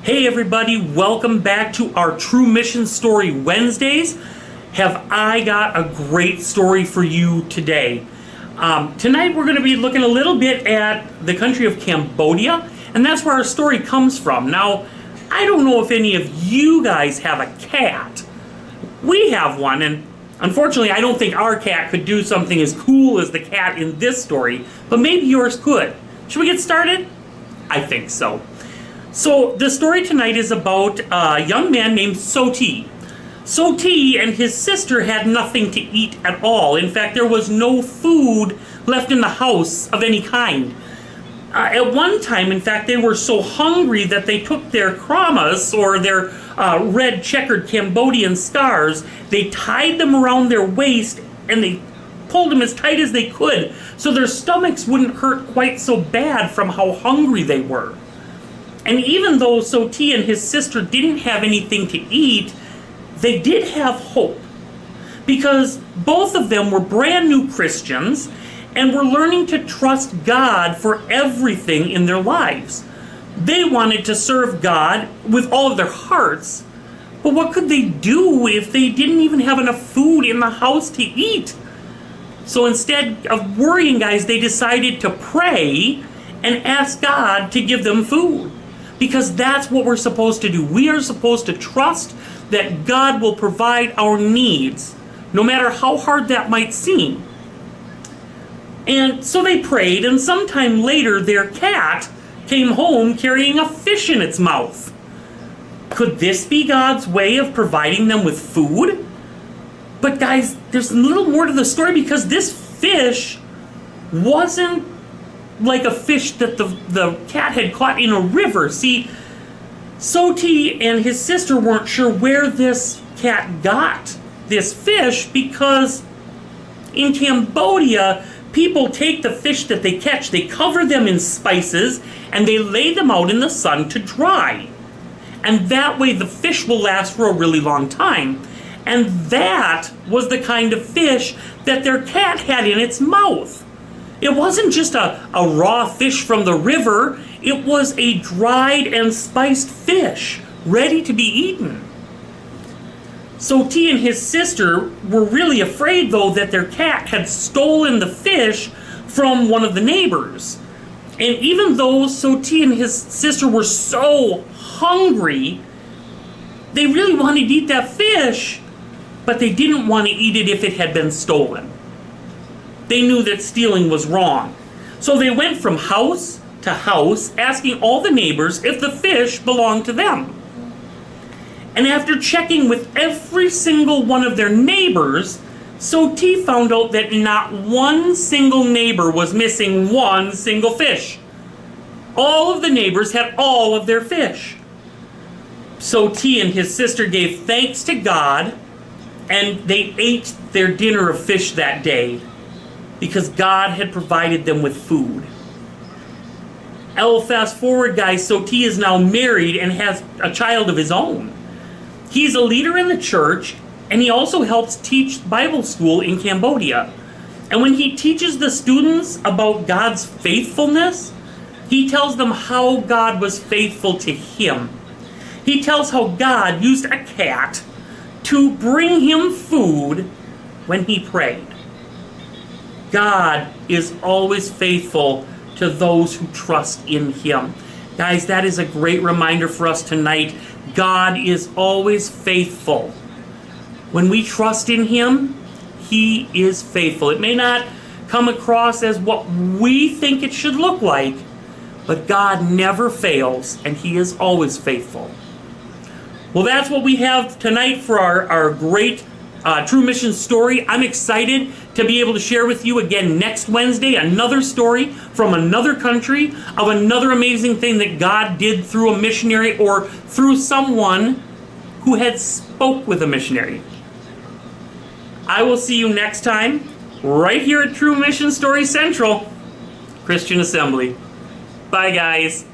Hey everybody, welcome back to our True Mission Story Wednesdays. Have I got a great story for you today. Tonight we're going to be looking a little bit at the country of Cambodia, and that's where our story comes from. Now, I don't know if any of you guys have a cat. We have one, and unfortunately I don't think our cat could do something as cool as the cat in this story, but maybe yours could. Should we get started? I think so. So the story tonight is about a young man named Soti. Soti and his sister had nothing to eat at all. In fact, there was no food left in the house of any kind. At one time, in fact, they were so hungry that they took their kramas, or their red checkered Cambodian scars, they tied them around their waist and they pulled them as tight as they could so their stomachs wouldn't hurt quite so bad from how hungry they were. And even though Soti and his sister didn't have anything to eat, they did have hope. Because both of them were brand new Christians and were learning to trust God for everything in their lives. They wanted to serve God with all of their hearts, but what could they do if they didn't even have enough food in the house to eat? So instead of worrying, guys, they decided to pray and ask God to give them food. Because that's what we're supposed to do. We are supposed to trust that God will provide our needs, no matter how hard that might seem. And so they prayed, and sometime later their cat came home carrying a fish in its mouth. Could this be God's way of providing them with food? But guys, there's a little more to the story, because this fish wasn't like a fish that the cat had caught in a river. See, Soti and his sister weren't sure where this cat got this fish, because in Cambodia, people take the fish that they catch, they cover them in spices, and they lay them out in the sun to dry. And that way the fish will last for a really long time. And that was the kind of fish that their cat had in its mouth. It wasn't just a raw fish from the river, it was a dried and spiced fish, ready to be eaten. Soti and his sister were really afraid, though, that their cat had stolen the fish from one of the neighbors. And even though Soti and his sister were so hungry, they really wanted to eat that fish, but they didn't want to eat it if it had been stolen. They knew that stealing was wrong. So they went from house to house asking all the neighbors if the fish belonged to them. And after checking with every single one of their neighbors, Soti found out that not one single neighbor was missing one single fish. All of the neighbors had all of their fish. Soti and his sister gave thanks to God, and they ate their dinner of fish that day, because God had provided them with food. Fast forward, guys, Soti is now married and has a child of his own. He's a leader in the church, and he also helps teach Bible school in Cambodia. And when he teaches the students about God's faithfulness, he tells them how God was faithful to him. He tells how God used a cat to bring him food when he prayed. God is always faithful to those who trust in him. Guys, that is a great reminder for us tonight. God is always faithful. When we trust in him, he is faithful. It may not come across as what we think it should look like, but God never fails, and he is always faithful. Well, that's what we have tonight for our great True Mission story. I'm excited to be able to share with you again next Wednesday another story from another country of another amazing thing that God did through a missionary, or through someone who had spoke with a missionary. I will see you next time right here at True Mission Story Central Christian Assembly. Bye, guys.